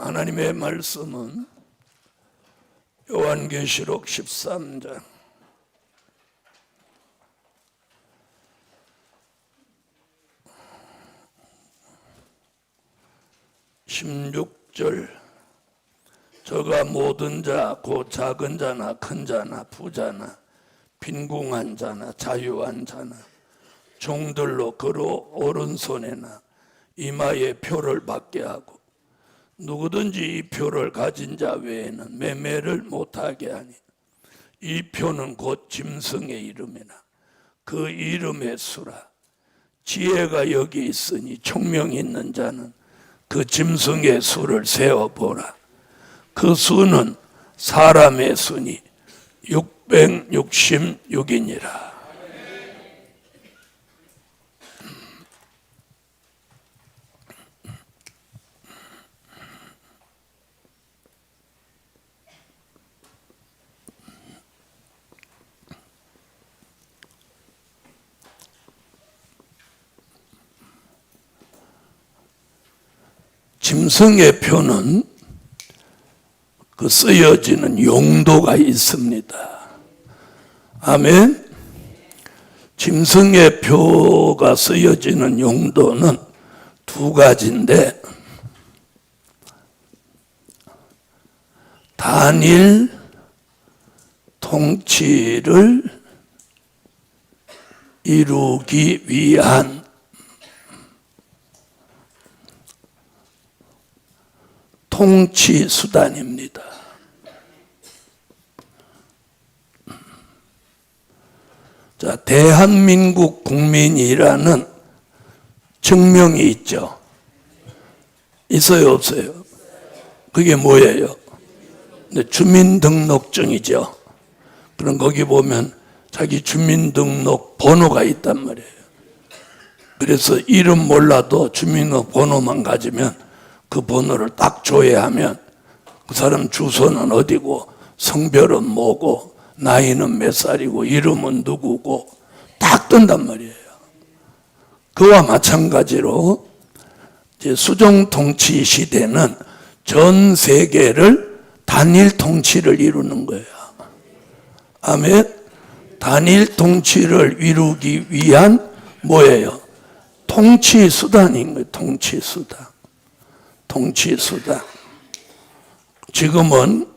하나님의 말씀은 요한계시록 13장 16절 저가 모든 자 곧 작은 자나 큰 자나 부자나 빈궁한 자나 자유한 자나 종들로 그로 오른손에나 이마에 표를 받게 하고 누구든지 이 표를 가진 자 외에는 매매를 못하게 하니 이 표는 곧 짐승의 이름이나 그 이름의 수라. 지혜가 여기 있으니 총명 있는 자는 그 짐승의 수를 세어보라. 그 수는 사람의 수니 666이니라. 짐승의 표는 그 쓰여지는 용도가 있습니다. 아멘. 짐승의 표가 쓰여지는 용도는 두 가지인데, 단일 통치를 이루기 위한 통치 수단입니다. 자, 대한민국 국민이라는 증명이 있죠. 있어요, 없어요? 그게 뭐예요? 주민등록증이죠. 그럼 거기 보면 자기 주민등록 번호가 있단 말이에요. 그래서 이름 몰라도 주민등록 번호만 가지면 그 번호를 딱 조회하면 그 사람 주소는 어디고 성별은 뭐고 나이는 몇 살이고 이름은 누구고 딱 뜬단 말이에요. 그와 마찬가지로 이제 수종 통치 시대는 전 세계를 단일 통치를 이루는 거예요. 아멘. 단일 통치를 이루기 위한 뭐예요? 통치 수단인 거예요. 통치 수단. 통치 수단. 지금은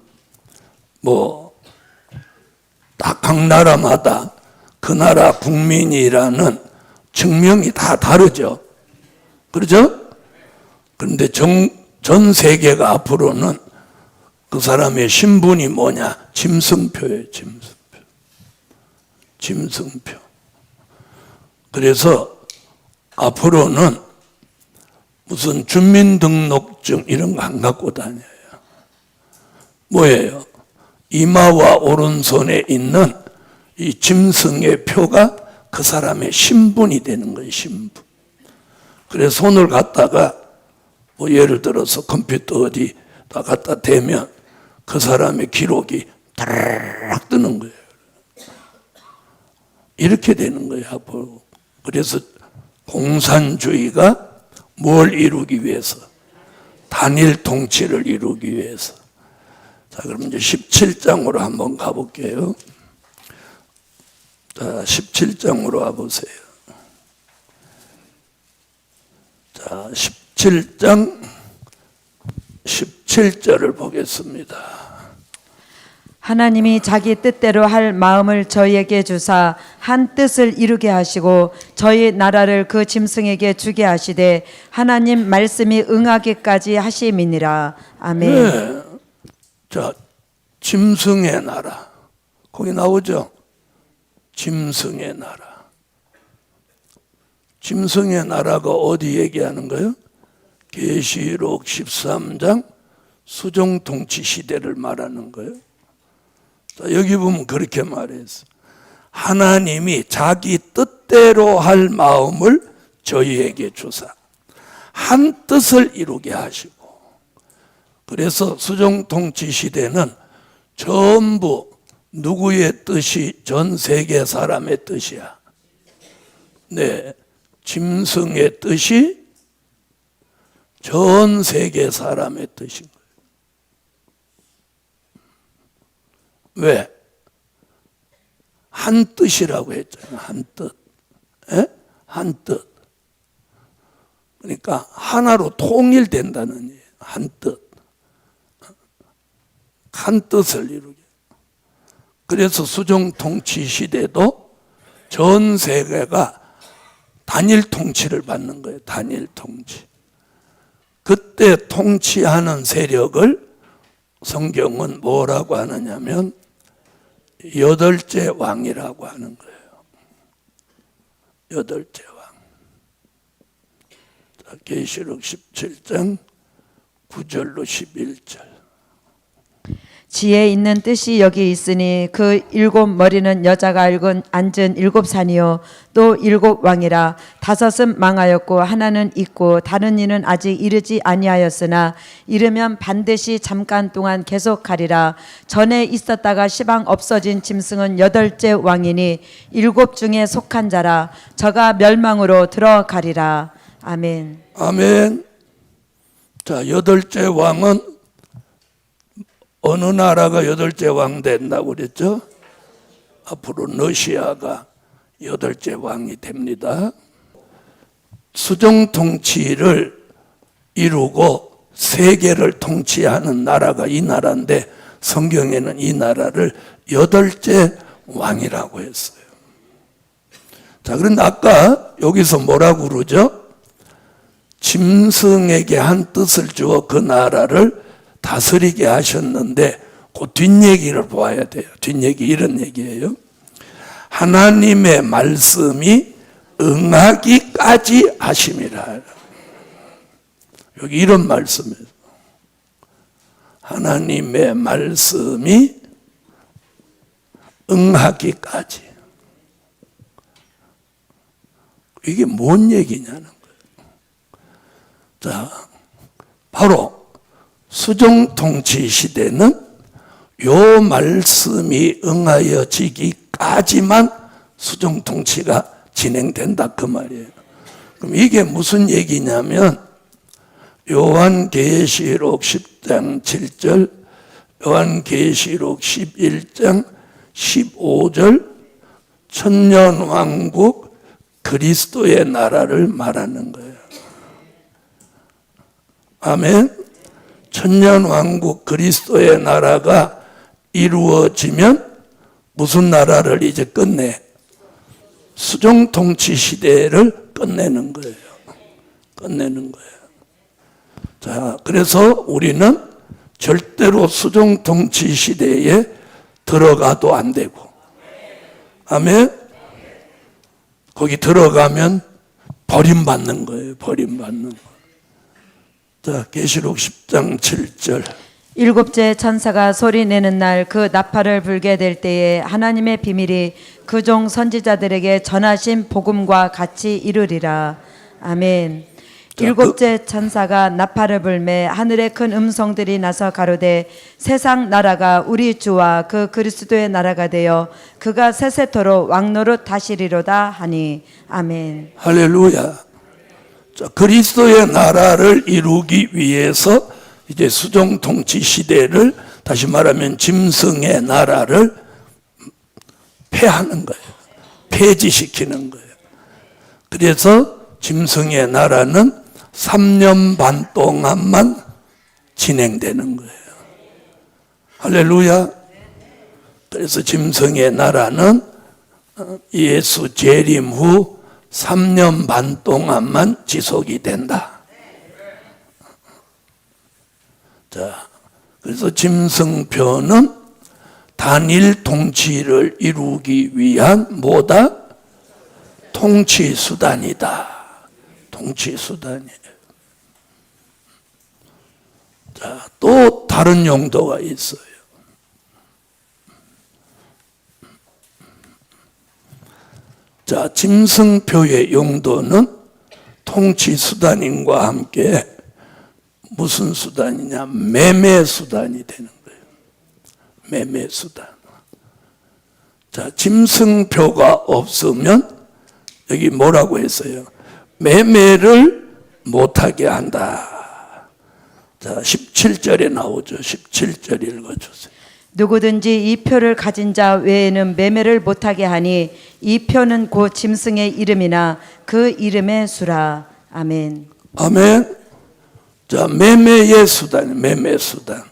딱 각 나라마다 그 나라 국민이라는 증명이 다 다르죠. 그렇죠? 그런데 전 세계가 앞으로는 그 사람의 신분이 뭐냐? 짐승표예요. 짐승표. 짐승표. 그래서 앞으로는 무슨 주민등록증 이런 거 안 갖고 다녀요. 뭐예요? 이마와 오른손에 있는 이 짐승의 표가 그 사람의 신분이 되는 거예요. 신분. 그래서 손을 갖다가 예를 들어서 컴퓨터 어디다 갖다 대면 그 사람의 기록이 다락 뜨는 거예요. 이렇게 되는 거예요. 앞으로. 그래서 공산주의가 뭘 이루기 위해서? 단일 통치를 이루기 위해서. 자, 그럼 이제 17장으로 한번 가볼게요. 자, 17장으로 와보세요. 자, 17장 17절을 보겠습니다. 하나님이 자기 뜻대로 할 마음을 저희에게 주사 한 뜻을 이루게 하시고 저희 나라를 그 짐승에게 주게 하시되 하나님 말씀이 응하기까지 하심이니라. 아멘. 네. 자, 짐승의 나라. 거기 나오죠? 짐승의 나라. 짐승의 나라가 어디 얘기하는 거예요? 계시록 13장 수종통치 시대를 말하는 거예요. 자, 여기 보면 그렇게 말했어. 하나님이 자기 뜻대로 할 마음을 저희에게 주사 한 뜻을 이루게 하시고, 그래서 수종통치 시대는 전부 누구의 뜻이? 전 세계 사람의 뜻이야. 네, 짐승의 뜻이 전 세계 사람의 뜻인 거예요. 왜? 한 뜻이라고 했잖아요. 한 뜻. 예? 한 뜻. 그러니까 하나로 통일된다는 얘기예요. 한 뜻. 한 뜻을 이루게. 그래서 수종 통치 시대도 전 세계가 단일 통치를 받는 거예요. 단일 통치. 그때 통치하는 세력을 성경은 뭐라고 하느냐면 여덟째 왕이라고 하는 거예요. 여덟째 왕. 자, 계시록 17장 9절로 11절. 지혜 있는 뜻이 여기 있으니 그 일곱 머리는 여자가 앉은 일곱 산이요 또 일곱 왕이라. 다섯은 망하였고 하나는 있고 다른 이는 아직 이르지 아니하였으나 이르면 반드시 잠깐 동안 계속하리라. 전에 있었다가 시방 없어진 짐승은 여덟째 왕이니 일곱 중에 속한 자라. 저가 멸망으로 들어가리라. 아멘. 아멘. 자, 여덟째 왕은 어느 나라가 여덟째 왕 된다고 그랬죠? 앞으로 러시아가 여덟째 왕이 됩니다. 수종 통치를 이루고 세계를 통치하는 나라가 이 나라인데 성경에는 이 나라를 여덟째 왕이라고 했어요. 자, 그런데 아까 여기서 뭐라고 그러죠? 짐승에게 한 뜻을 주어 그 나라를 다스리게 하셨는데 그 뒷얘기를 보아야 돼요. 뒷얘기 이런 얘기예요. 하나님의 말씀이 응하기까지 하심이라. 여기 이런 말씀이에요. 하나님의 말씀이 응하기까지. 이게 뭔 얘기냐는 거예요. 자, 바로 수종 통치 시대는 요 말씀이 응하여지기까지만 수종 통치가 진행된다 그 말이에요. 그럼 이게 무슨 얘기냐면 요한계시록 10장 7절, 요한계시록 11장 15절 천년왕국 그리스도의 나라를 말하는 거예요. 아멘. 천년왕국 그리스도의 나라가 이루어지면 무슨 나라를 이제 끝내? 수종통치 시대를 끝내는 거예요. 끝내는 거예요. 자, 그래서 우리는 절대로 수종통치 시대에 들어가도 안 되고, 아멘? 거기 들어가면 버림받는 거예요. 버림받는 거. 자, 계시록 10장 7절. 일곱째 천사가 소리내는 날 그 나팔을 불게 될 때에 하나님의 비밀이 그 종 선지자들에게 전하신 복음과 같이 이루리라. 아멘. 자, 일곱째 천사가 나팔을 불매 하늘에 큰 음성들이 나서 가로되 세상 나라가 우리 주와 그 그리스도의 나라가 되어 그가 세세토록 왕노릇 하시리로다 하니. 아멘. 할렐루야. 자, 그리스도의 나라를 이루기 위해서 이제 수종 통치 시대를, 다시 말하면 짐승의 나라를 폐하는 거예요. 폐지시키는 거예요. 그래서 짐승의 나라는 3년 반 동안만 진행되는 거예요. 할렐루야. 그래서 짐승의 나라는 예수 재림 후 3년 반 동안만 지속이 된다. 자, 그래서 짐승표는 단일 통치를 이루기 위한 뭐다? 통치 수단이다. 통치 수단이에요. 자, 또 다른 용도가 있어요. 자, 짐승표의 용도는 통치 수단인과 함께 무슨 수단이냐? 매매 수단이 되는 거예요. 매매 수단. 자, 짐승표가 없으면 여기 뭐라고 했어요? 매매를 못하게 한다. 자, 17절에 나오죠. 17절 읽어주세요. 누구든지 이 표를 가진 자 외에는 매매를 못하게 하니 이 표는 곧 짐승의 이름이나 그 이름의 수라. 아멘. 아멘. 자, 매매의 수단, 매매 수단.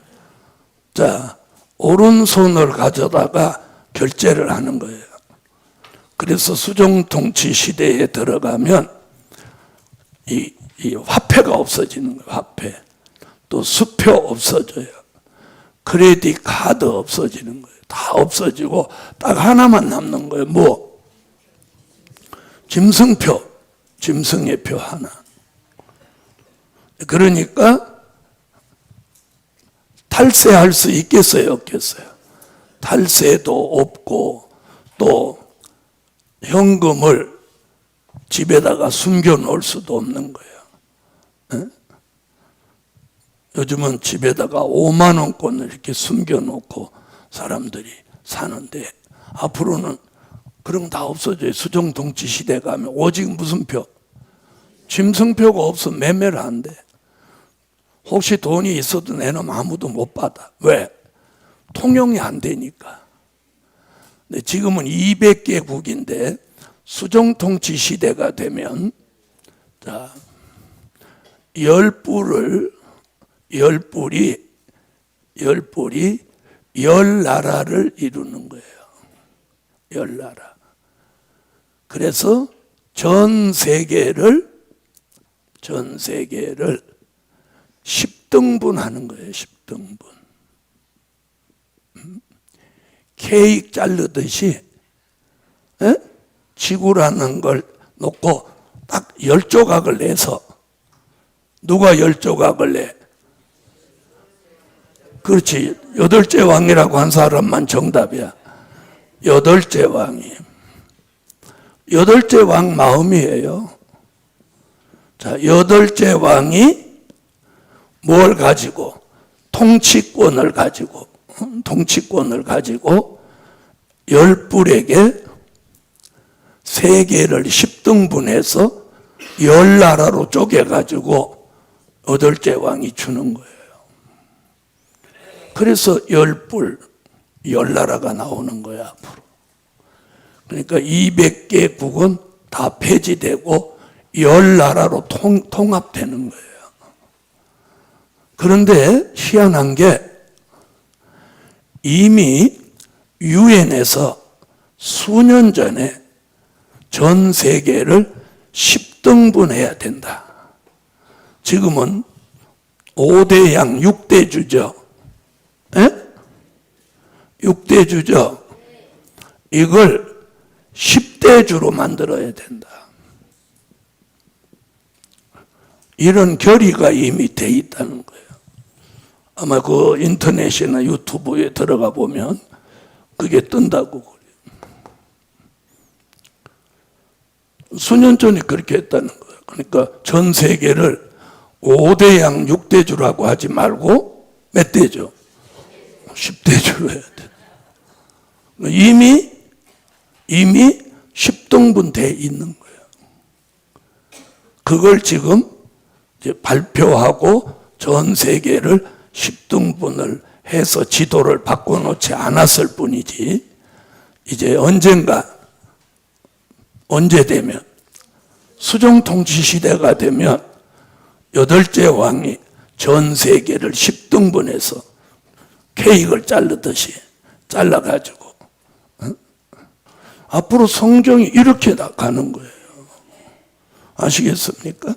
자, 오른손을 가져다가 결제를 하는 거예요. 그래서 수정통치 시대에 들어가면 이 화폐가 없어지는 거예요. 화폐. 또 수표 없어져요. 크레딧 카드 없어지는 거예요. 다 없어지고 딱 하나만 남는 거예요. 뭐? 짐승표. 짐승의 표 하나. 그러니까 탈세할 수 있겠어요? 없겠어요? 탈세도 없고 또 현금을 집에다가 숨겨놓을 수도 없는 거예요. 에? 요즘은 집에다가 5만 원권을 이렇게 숨겨놓고 사람들이 사는데 앞으로는 그런 거 다 없어져요. 수정통치 시대 가면 오직 무슨 표? 짐승표가 없으면 매매를 안 돼. 혹시 돈이 있어도 내놓으면 아무도 못 받아. 왜? 통용이 안 되니까. 근데 지금은 200개국인데 수정통치 시대가 되면 자, 10뿔이 10나라를 이루는 거예요. 10나라. 그래서 전 세계를 10등분 하는 거예요. 10등분. 케이크 자르듯이 지구라는 걸 놓고 딱 10조각을 내서 누가 10조각을 내? 그렇지. 8째 왕이라고 한 사람만 정답이야. 8째 왕이. 8째 왕 마음이에요. 자, 8째 왕이 뭘 가지고? 통치권을 가지고 10뿔에게 세계를 10등분해서 10나라로 쪼개가지고 8째 왕이 주는 거예요. 그래서 10뿔, 10나라가 나오는 거야, 앞으로. 그러니까 200개국은 다 폐지되고 10나라로 통합되는 거예요. 그런데 희한한 게 이미 유엔에서 수년 전에 전 세계를 10등분해야 된다. 지금은 5대양 6대주죠. 6대주죠. 이걸 10대주로 만들어야 된다. 이런 결의가 이미 돼 있다는 거예요. 아마 그 인터넷이나 유튜브에 들어가 보면 그게 뜬다고 그래요. 수년 전에 그렇게 했다는 거예요. 그러니까 전 세계를 5대양 6대주라고 하지 말고 몇 대죠? 10대주로 해야 돼. 이미 10등분 돼 있는 거예요. 그걸 지금 이제 발표하고 전 세계를 10등분을 해서 지도를 바꿔놓지 않았을 뿐이지, 이제 언제 되면 수정통치 시대가 되면 8째 왕이 전 세계를 10등분해서 케이크를 자르듯이 잘라가지고 앞으로 성경이 이렇게 가는 거예요. 아시겠습니까?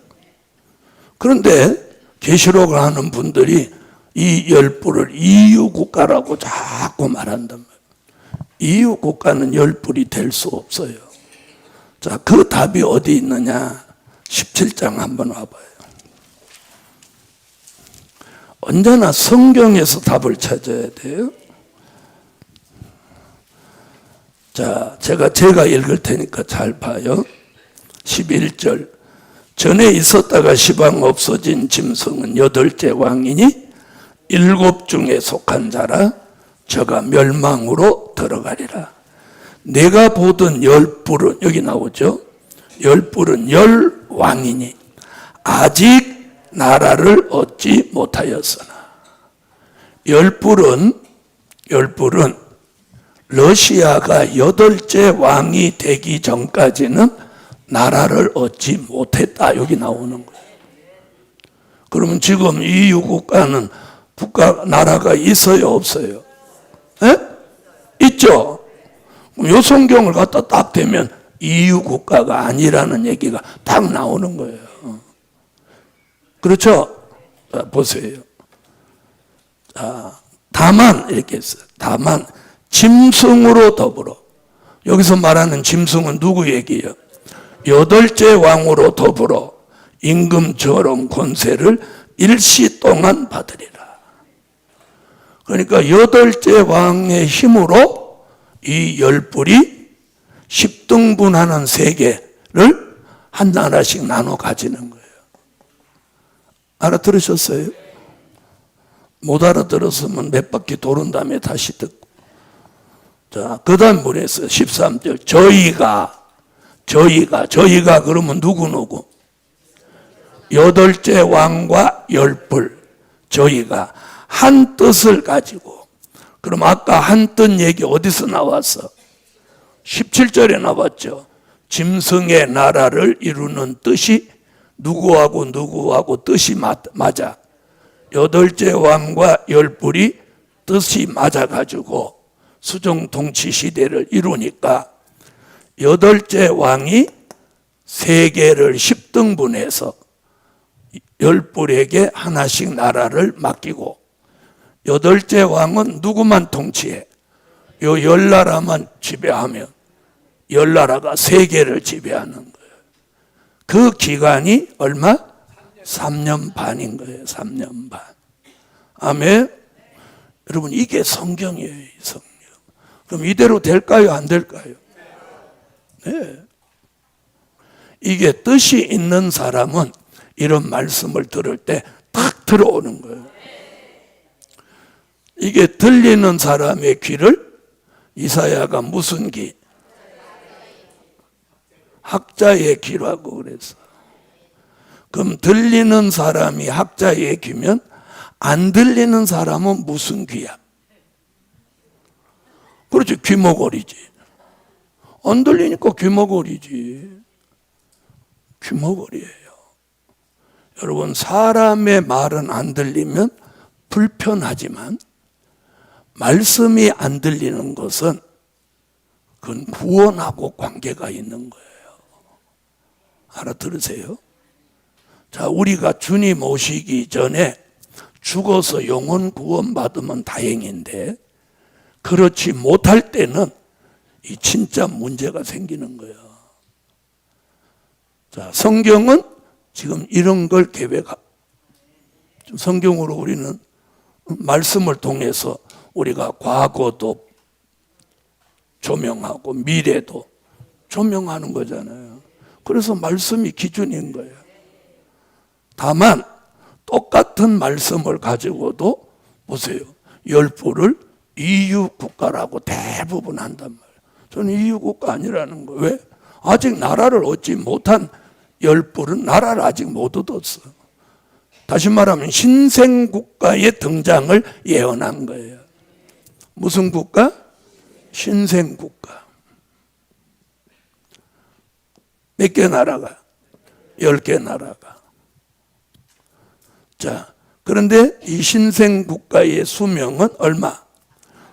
그런데 계시록을 하는 분들이 이 10뿔을 이유국가라고 자꾸 말한단 말이에요. 이유국가는 10뿔이 될 수 없어요. 자, 그 답이 어디 있느냐? 17장 한번 와봐요. 언제나 성경에서 답을 찾아야 돼요. 자, 제가 읽을 테니까 잘 봐요. 11절. 전에 있었다가 시방 없어진 짐승은 8째 왕이니 7 중에 속한 자라. 저가 멸망으로 들어가리라. 내가 보던 10뿔은, 여기 나오죠. 10뿔은 10왕이니 아직 나라를 얻지 못하였으나. 10뿔은 열불은 러시아가 8째 왕이 되기 전까지는 나라를 얻지 못했다. 여기 나오는 거예요. 그러면 지금 EU 국가는 나라가 있어요, 없어요? 에? 있죠? 요 성경을 갖다 딱 대면 EU 국가가 아니라는 얘기가 딱 나오는 거예요. 그렇죠? 자, 보세요. 자, 다만 이렇게 했어요. 다만 짐승으로 더불어. 여기서 말하는 짐승은 누구 얘기예요? 8째 왕으로 더불어 임금처럼 권세를 일시 동안 받으리라. 그러니까 8째 왕의 힘으로 이 열불이 10등분하는 세계를 한 나라씩 나눠 가지는 거예요. 알아들으셨어요? 못 알아들었으면 몇 바퀴 도는 다음에 다시 듣고. 자, 그 다음 뭐랬어요? 13절. 저희가 그러면 누구? 8째 왕과 열불. 저희가 한 뜻을 가지고. 그럼 아까 한 뜻 얘기 어디서 나왔어? 17절에 나왔죠. 짐승의 나라를 이루는 뜻이 누구하고 뜻이 맞아. 8째 왕과 열불이 뜻이 맞아가지고 수정통치 시대를 이루니까 8째 왕이 세계를 10등분해서 열불에게 하나씩 나라를 맡기고 8째 왕은 누구만 통치해? 요 10나라만 지배하면 10나라가 세계를 지배하는 거예요. 그 기간이 얼마? 3년 반인 거예요. 3년 반. 아멘. 여러분 이게 성경이에요. 성경. 그럼 이대로 될까요? 안 될까요? 네. 이게 뜻이 있는 사람은 이런 말씀을 들을 때 딱 들어오는 거예요. 이게 들리는 사람의 귀를 이사야가 무슨 귀? 학자의 귀라고 그랬어. 그럼 들리는 사람이 학자의 귀면 안 들리는 사람은 무슨 귀야? 그렇지, 귀머거리지. 안 들리니까 귀머거리지. 귀머거리예요. 여러분, 사람의 말은 안 들리면 불편하지만 말씀이 안 들리는 것은 그건 구원하고 관계가 있는 거예요. 알아들으세요? 자, 우리가 주님 오시기 전에 죽어서 영혼 구원 받으면 다행인데 그렇지 못할 때는 이 진짜 문제가 생기는 거예요. 자, 성경은 지금 이런 걸 계획하고, 성경으로 우리는 말씀을 통해서 우리가 과거도 조명하고 미래도 조명하는 거잖아요. 그래서 말씀이 기준인 거예요. 다만 똑같은 말씀을 가지고도 보세요. 열불을 EU 국가라고 대부분 한단 말이에요. 저는 EU 국가 아니라는 거예요. 왜? 아직 나라를 얻지 못한 열불은 나라를 아직 못 얻었어. 다시 말하면 신생국가의 등장을 예언한 거예요. 무슨 국가? 신생국가. 몇 개 나라가? 10개 나라가. 자, 그런데 이 신생국가의 수명은 얼마?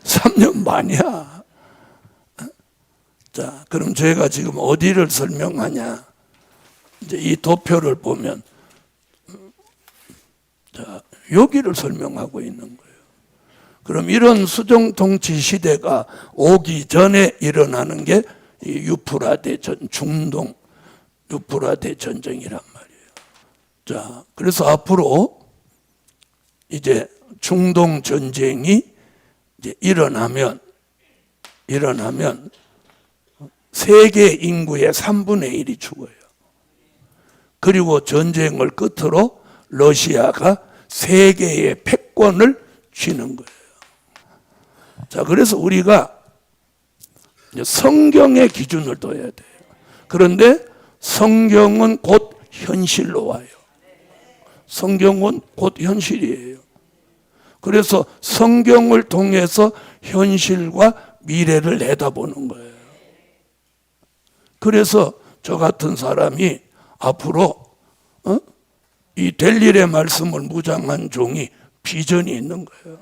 3년 반이야. 자, 그럼 제가 지금 어디를 설명하냐? 이제 이 도표를 보면, 자, 여기를 설명하고 있는 거예요. 그럼 이런 수정통치 시대가 오기 전에 일어나는 게 이 유프라데 중동 유프라데 전쟁이란 말이에요. 자, 그래서 앞으로 이제 중동 전쟁이 이제 일어나면 세계 인구의 3분의 1이 죽어요. 그리고 전쟁을 끝으로 러시아가 세계의 패권을 쥐는 거예요. 자, 그래서 우리가 성경의 기준을 둬야 돼요. 그런데 성경은 곧 현실로 와요. 성경은 곧 현실이에요. 그래서 성경을 통해서 현실과 미래를 내다보는 거예요. 그래서 저 같은 사람이 앞으로 이 될 일의 말씀을 무장한 종이 비전이 있는 거예요.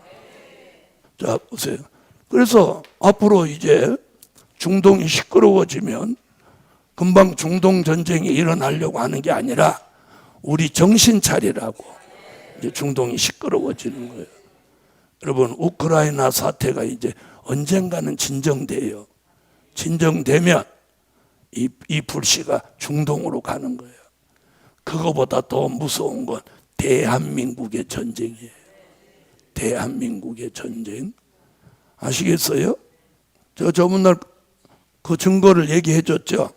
자, 보세요. 그래서 앞으로 이제 중동이 시끄러워지면 금방 중동 전쟁이 일어나려고 하는 게 아니라 우리 정신 차리라고 이제 중동이 시끄러워지는 거예요. 여러분, 우크라이나 사태가 이제 언젠가는 진정돼요. 진정되면 이 불씨가 중동으로 가는 거예요. 그거보다 더 무서운 건 대한민국의 전쟁이에요. 대한민국의 전쟁. 아시겠어요? 저번 날 그 증거를 얘기해 줬죠.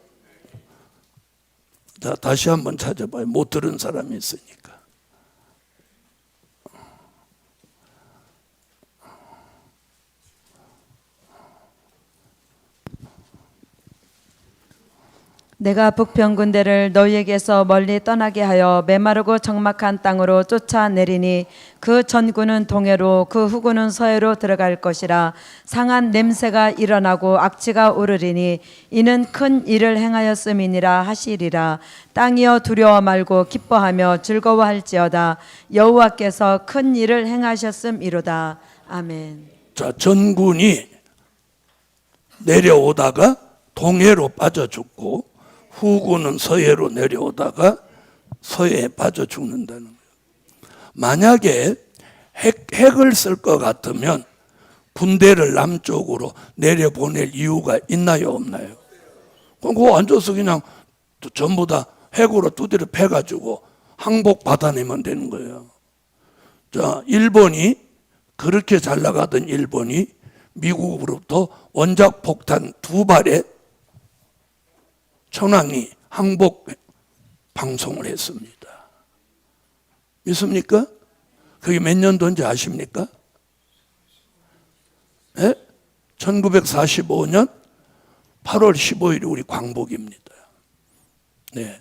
자, 다시 한번 찾아봐요. 못 들은 사람이 있으니까. 내가 북평 군대를 너희에게서 멀리 떠나게 하여 메마르고 적막한 땅으로 쫓아내리니 그 전구는 동해로 그 후구는 서해로 들어갈 것이라. 상한 냄새가 일어나고 악취가 오르리니 이는 큰 일을 행하였음이니라 하시리라. 땅이여 두려워 말고 기뻐하며 즐거워할지어다. 여호와께서 큰 일을 행하셨음이로다. 아멘. 자, 전군이 내려오다가 동해로 빠져 죽고 후구는 서해로 내려오다가 서해에 빠져 죽는다는 거예요. 만약에 핵을 쓸 것 같으면 군대를 남쪽으로 내려보낼 이유가 있나요, 없나요? 그럼 그거 앉아서 그냥 전부 다 핵으로 두드려 패가지고 항복 받아내면 되는 거예요. 자, 일본이 그렇게 잘 나가던 일본이 미국으로부터 원작 폭탄 2발에 천황이 항복 방송을 했습니다. 믿습니까? 그게 몇 년도인지 아십니까? 네? 1945년 8월 15일이 우리 광복입니다. 네.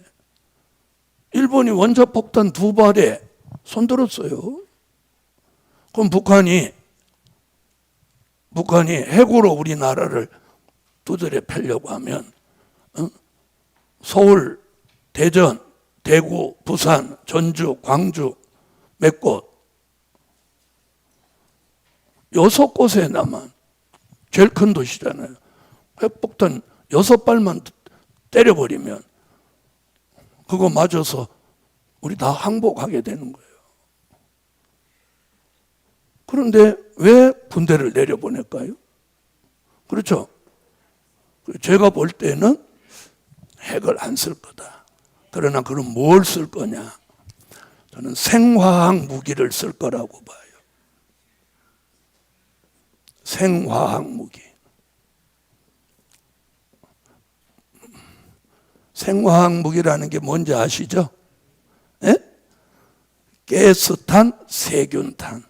일본이 원자폭탄 2발에 손들었어요. 그럼 북한이 핵으로 우리나라를 두드려 패려고 하면 서울, 대전, 대구, 부산, 전주, 광주 몇 곳? 6곳에나만 제일 큰 도시잖아요. 핵폭탄 6발만 때려버리면 그거 맞아서 우리 다 항복하게 되는 거예요. 그런데 왜 군대를 내려보낼까요? 그렇죠? 제가 볼 때는 핵을 안 쓸 거다. 그러나 그럼 뭘 쓸 거냐? 저는 생화학 무기를 쓸 거라고 봐요. 생화학 무기. 생화학 무기라는 게 뭔지 아시죠? 예? 가스탄, 세균탄.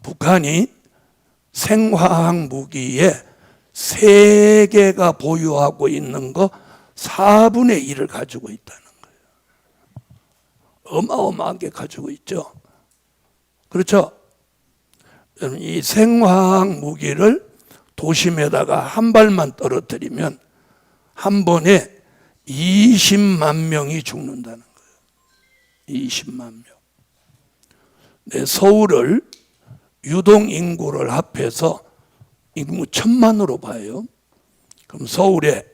북한이 생화학 무기에 세계가 보유하고 있는 거 4분의 1을 가지고 있다는 거예요. 어마어마하게 가지고 있죠. 그렇죠? 이 생화학 무기를 도심에다가 한 발만 떨어뜨리면 한 번에 20만 명이 죽는다는 거예요. 20만 명. 네, 서울을 유동 인구를 합해서 인구 1000만으로 봐요. 그럼 서울에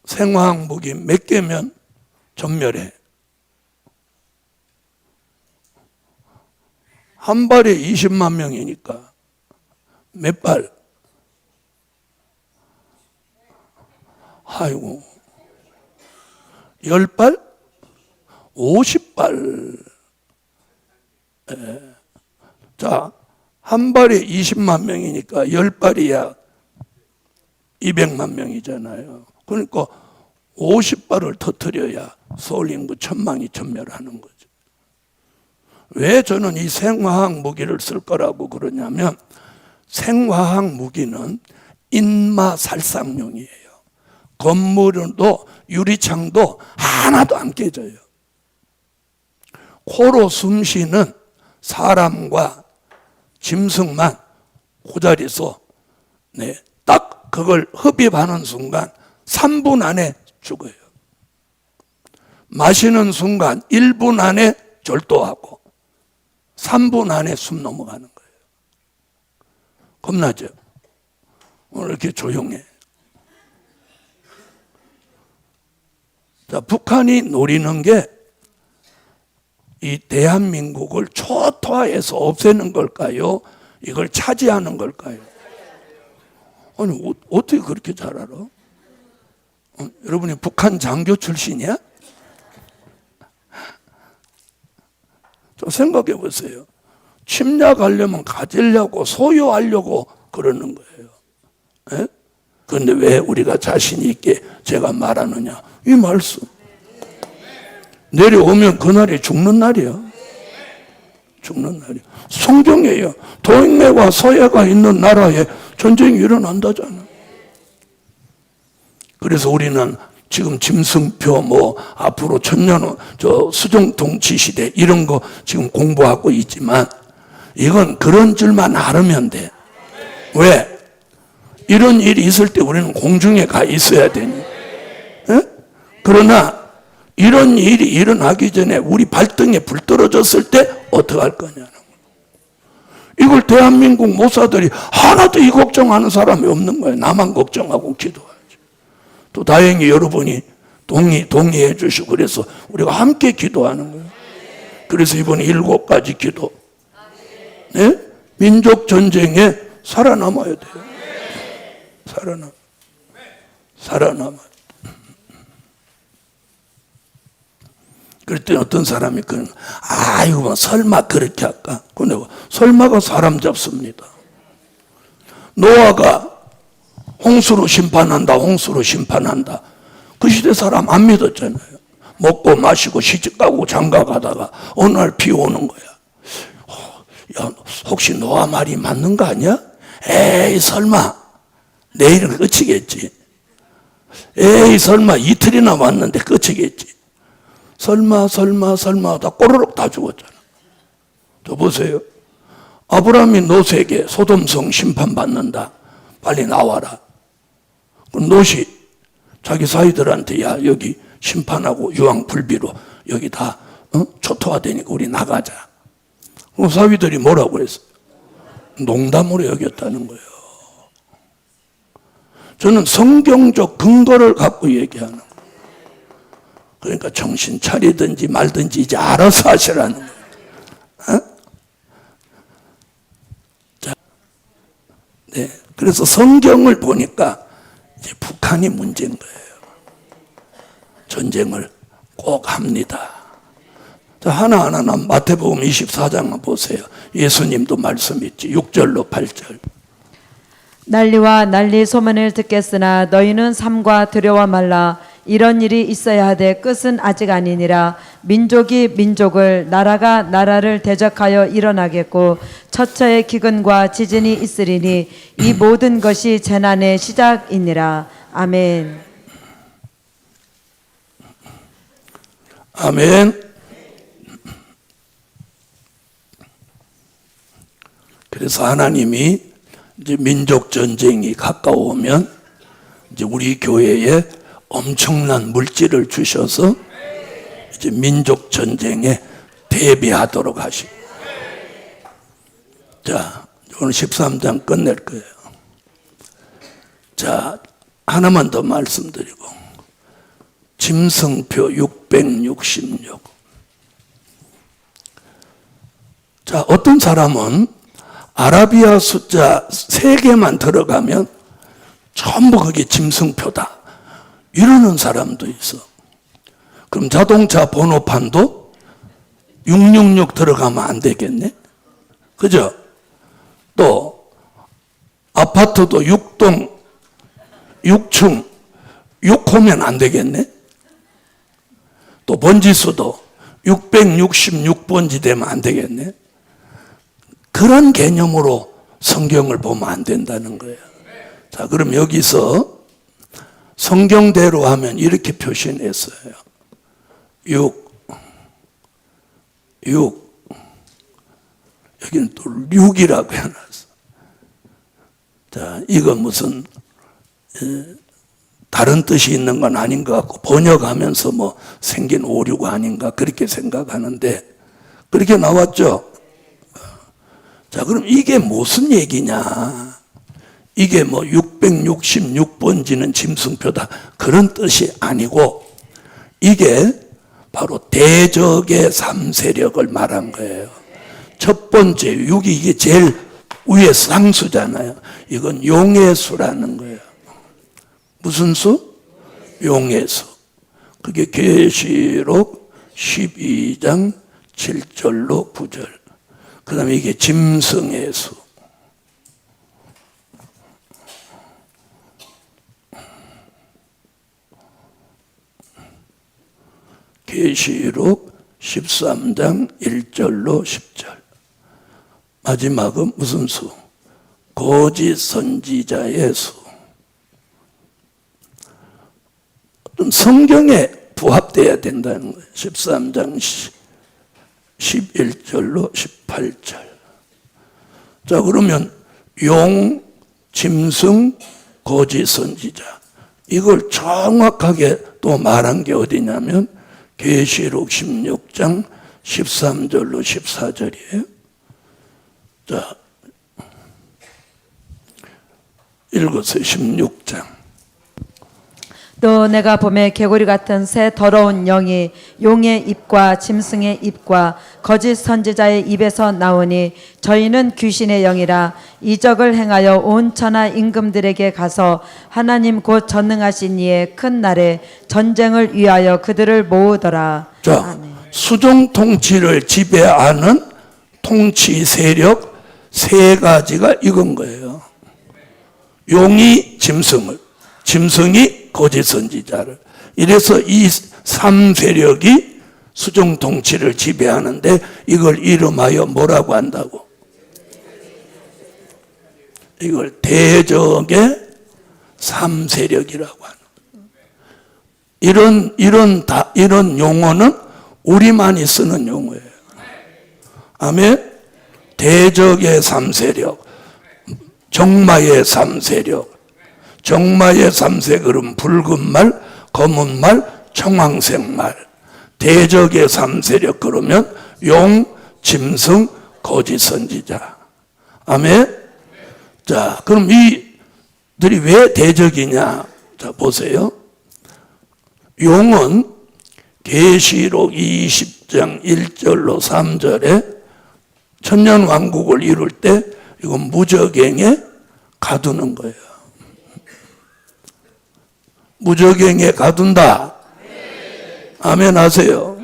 생화학 무기 몇 개면 전멸해? 한 발에 20만 명이니까 몇 발? 아이고, 10발? 50발. 예. 자, 한 발에 20만 명이니까 10발이야 200만 명이잖아요. 그러니까 50발을 터뜨려야 서울 인구 1000만이 전멸하는 거죠. 왜 저는 이 생화학 무기를 쓸 거라고 그러냐면 생화학 무기는 인마살상용이에요. 건물도 유리창도 하나도 안 깨져요. 코로 숨 쉬는 사람과 짐승만 그 자리에서 딱 그걸 흡입하는 순간 3분 안에 죽어요. 마시는 순간 1분 안에 절도하고 3분 안에 숨 넘어가는 거예요. 겁나죠? 오늘 이렇게 조용해. 자, 북한이 노리는 게 이 대한민국을 초토화해서 없애는 걸까요? 이걸 차지하는 걸까요? 아니, 어떻게 그렇게 잘 알아? 여러분이 북한 장교 출신이야? 좀 생각해 보세요. 침략하려면 가지려고 소유하려고 그러는 거예요. 그런데 왜 우리가 자신 있게 제가 말하느냐? 이 말씀. 내려오면 그날이 죽는 날이야. 죽는 날이야. 성경이에요. 동맹과 서해가 있는 나라에 전쟁이 일어난다잖아. 그래서 우리는 지금 짐승표 앞으로 천년 수정통치 시대 이런 거 지금 공부하고 있지만 이건 그런 줄만 알으면 돼. 왜? 이런 일이 있을 때 우리는 공중에 가 있어야 되니. 그러나 이런 일이 일어나기 전에 우리 발등에 불 떨어졌을 때 어떻게 할 거냐는 거예요. 이걸 대한민국 모사들이 하나도 이 걱정하는 사람이 없는 거예요. 나만 걱정하고 기도하지. 또 다행히 여러분이 동의해 주시고 그래서 우리가 함께 기도하는 거예요. 그래서 이번에 7가지 기도. 민족 전쟁에 살아남아야 돼요. 살아남아요. 그랬더니 어떤 사람이 이거 설마 그렇게 할까? 근데 설마가 사람 잡습니다. 노아가 홍수로 심판한다. 그 시대 사람 안 믿었잖아요. 먹고 마시고 시집가고 장가가다가 어느 날 비 오는 거야. 야, 혹시 노아 말이 맞는 거 아니야? 에이 설마 내일은 끝이겠지. 에이 설마 이틀이나 왔는데 끝이겠지. 설마 하다 꼬르륵 다 죽었잖아. 저 보세요. 아브라함이 롯에게 소돔성 심판받는다. 빨리 나와라. 그럼 롯이 자기 사위들한테 야 여기 심판하고 유황불비로 여기 다 초토화되니까 우리 나가자. 그럼 사위들이 뭐라고 했어요? 농담으로 여겼다는 거예요. 저는 성경적 근거를 갖고 얘기하는 거예요. 그러니까 정신 차리든지 말든지 이제 알아서 하시라는 거예요. 자, 그래서 성경을 보니까 이제 북한이 문제인 거예요. 전쟁을 꼭 합니다. 자, 하나하나 마태복음 24장 보세요. 예수님도 말씀했지. 6절로 8절. 난리와 난리 소문을 듣겠으나 너희는 삼가 두려워 말라. 이런 일이 있어야 하되 끝은 아직 아니니라. 민족이 민족을 나라가 나라를 대적하여 일어나겠고 처처의 기근과 지진이 있으리니 이 모든 것이 재난의 시작이니라. 아멘. 아멘. 그래서 하나님이 이제 민족 전쟁이 가까워오면 이제 우리 교회에 엄청난 물질을 주셔서 이제 민족 전쟁에 대비하도록 하시고. 자, 오늘 13장 끝낼 거예요. 자, 하나만 더 말씀드리고. 짐승표 666. 자, 어떤 사람은 아라비아 숫자 3개만 들어가면 전부 그게 짐승표다. 이러는 사람도 있어. 그럼 자동차 번호판도 666 들어가면 안 되겠네? 그죠? 또 아파트도 6동 6층 6호면 안 되겠네? 또 번지수도 666번지 되면 안 되겠네? 그런 개념으로 성경을 보면 안 된다는 거예요. 자, 그럼 여기서 성경대로 하면 이렇게 표시했어요. 6, 여기는 또 륙이라고 해놨어. 자, 이거 무슨 다른 뜻이 있는 건 아닌 것 같고 번역하면서 뭐 생긴 오류가 아닌가 그렇게 생각하는데 그렇게 나왔죠. 자, 그럼 이게 무슨 얘기냐? 이게 뭐 666번지는 짐승표다 그런 뜻이 아니고 이게 바로 대적의 3세력을 말한 거예요. 첫 번째 6이 이게 제일 위에 상수잖아요. 이건 용의 수라는 거예요. 무슨 수? 용의 수. 그게 계시록 12장 7절로 9절. 그 다음에 이게 짐승의 수. 계시록 13장 1절로 10절. 마지막은 무슨 수? 거짓 선지자의 수. 어떤 성경에 부합돼야 된다는 거예요. 13장 11절로 18절. 자, 그러면 용, 짐승, 거짓 선지자. 이걸 정확하게 또 말한 게 어디냐면 계시록 16장 13절로 14절이에요. 자, 읽으세요. 16장. 또 내가 봄에 개구리 같은 새 더러운 영이 용의 입과 짐승의 입과 거짓 선지자의 입에서 나오니 저희는 귀신의 영이라 이적을 행하여 온 천하 임금들에게 가서 하나님 곧 전능하신 이의 큰 날에 전쟁을 위하여 그들을 모으더라. 자, 아멘. 수종 통치를 지배하는 통치 세력 세 가지가 이건 거예요. 용이 짐승을, 짐승이 거짓 선지자를. 이래서 이 3세력이 수종 통치를 지배하는데 이걸 이름하여 뭐라고 한다고? 이걸 대적의 3세력이라고 하는. 이런 용어는 우리만이 쓰는 용어예요. 아멘. 대적의 3세력, 정마의 3세력. 정마의 3세력은 붉은 말, 검은 말, 청황색 말. 대적의 3세력 그러면 용, 짐승, 거짓 선지자. 아멘. 자, 그럼 이들이 왜 대적이냐? 자, 보세요. 용은 계시록 20장 1절로 3절에 천년 왕국을 이룰 때 이건 무적행에 가두는 거예요. 무적행에 가둔다. 아멘 하세요.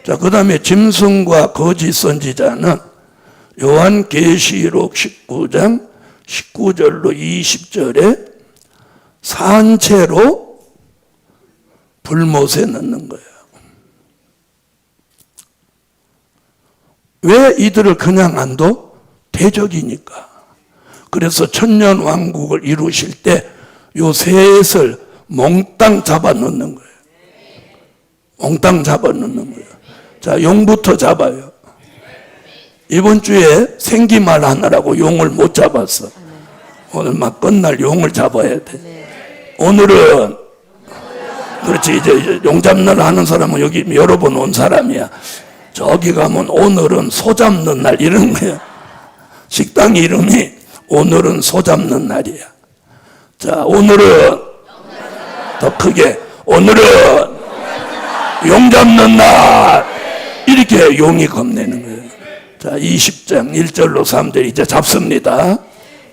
자, 그 다음에 짐승과 거짓 선지자는 요한 계시록 19장 19절로 20절에 산채로 불못에 넣는 거예요. 왜 이들을 그냥 안 둬? 대적이니까. 그래서 천년 왕국을 이루실 때 요 셋을 몽땅 잡아 넣는 거예요. 몽땅 잡아 넣는 거예요. 자, 용부터 잡아요. 이번 주에 생기말 하느라고 용을 못 잡았어. 오늘 막 끝날 용을 잡아야 돼. 오늘은 그렇지. 이제 용 잡느라 하는 사람은 여기 여러 번 온 사람이야. 저기 가면 오늘은 소 잡는 날 이런 거야. 식당 이름이 오늘은 소 잡는 날이야. 자, 오늘은 더 크게 오늘은 용 잡는 날 이렇게 용이 겁내는 거예요. 자, 20장 1절로 3절 이제 잡습니다.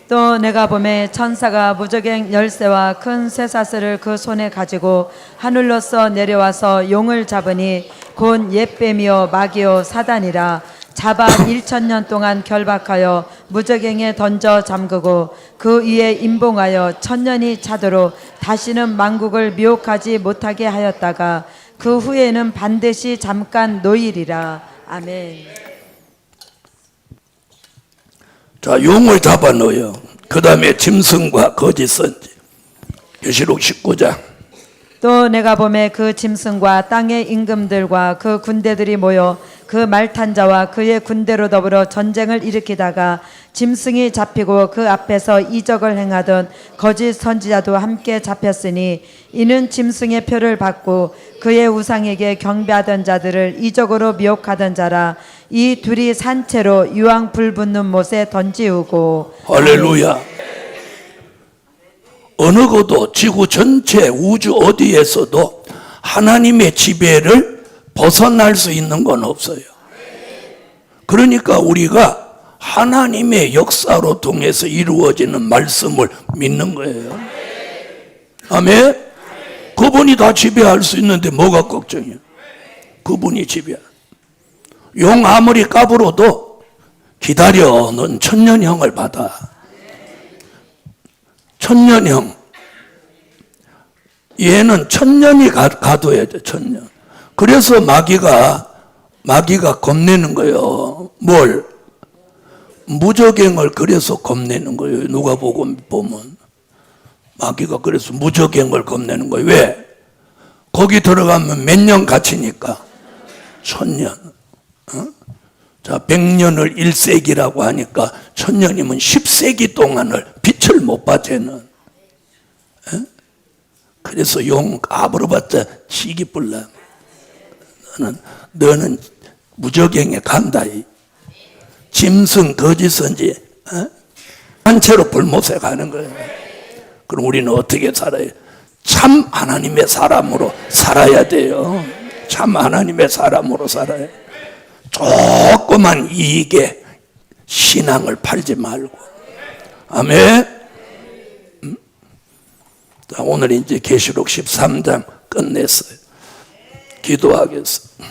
또 내가 보매 천사가 무적행 열쇠와 큰 쇠사슬을 그 손에 가지고 하늘로서 내려와서 용을 잡으니 곧 옛뱀이요 마귀요 사단이라 잡아 1000년 동안 결박하여 무적행에 던져 잠그고 그 위에 임봉하여 1000년이 차도록 다시는 만국을 미혹하지 못하게 하였다가 그 후에는 반드시 잠깐 노일이라. 아멘. 자, 용을 잡아 넣어요. 그 다음에 짐승과 거짓 선지. 계시록 19장. 또 내가 보매 그 짐승과 땅의 임금들과 그 군대들이 모여 그 말탄 자와 그의 군대로 더불어 전쟁을 일으키다가 짐승이 잡히고 그 앞에서 이적을 행하던 거짓 선지자도 함께 잡혔으니 이는 짐승의 표를 받고 그의 우상에게 경배하던 자들을 이적으로 미혹하던 자라. 이 둘이 산채로 유황 불 붙는 못에 던지우고. 할렐루야. 어느 것도 지구 전체 우주 어디에서도 하나님의 지배를 벗어날 수 있는 건 없어요. 그러니까 우리가 하나님의 역사로 통해서 이루어지는 말씀을 믿는 거예요. 아멘. 그분이 다 지배할 수 있는데 뭐가 걱정이야? 그분이 지배야. 용 아무리 까불어도 기다려, 넌 천년형을 받아. 천년형. 얘는 천년이 가둬야 돼, 천년. 그래서 마귀가 겁내는 거예요. 뭘? 무적행을 그래서 겁내는 거예요. 누가복음 보면 마귀가 그래서 무적행을 겁내는 거예요. 왜? 거기 들어가면 몇 년 갇히니까? 천년. 자, 100년을 1세기라고 하니까 1000년이면 10세기 동안을 빛을 못 봐, 쟤는. 그래서 용 까불어봤자 치기 뿔나. 너는 무적행에 간다. 짐승, 거짓 선지, 한 채로 불못에 가는 거예요. 그럼 우리는 어떻게 살아요? 참 하나님의 사람으로 살아야 돼요. 참 하나님의 사람으로 살아요. 조그만 이익에 신앙을 팔지 말고. 아멘. 자, 오늘 이제 계시록 13장 끝냈어요. 기도하겠습니다.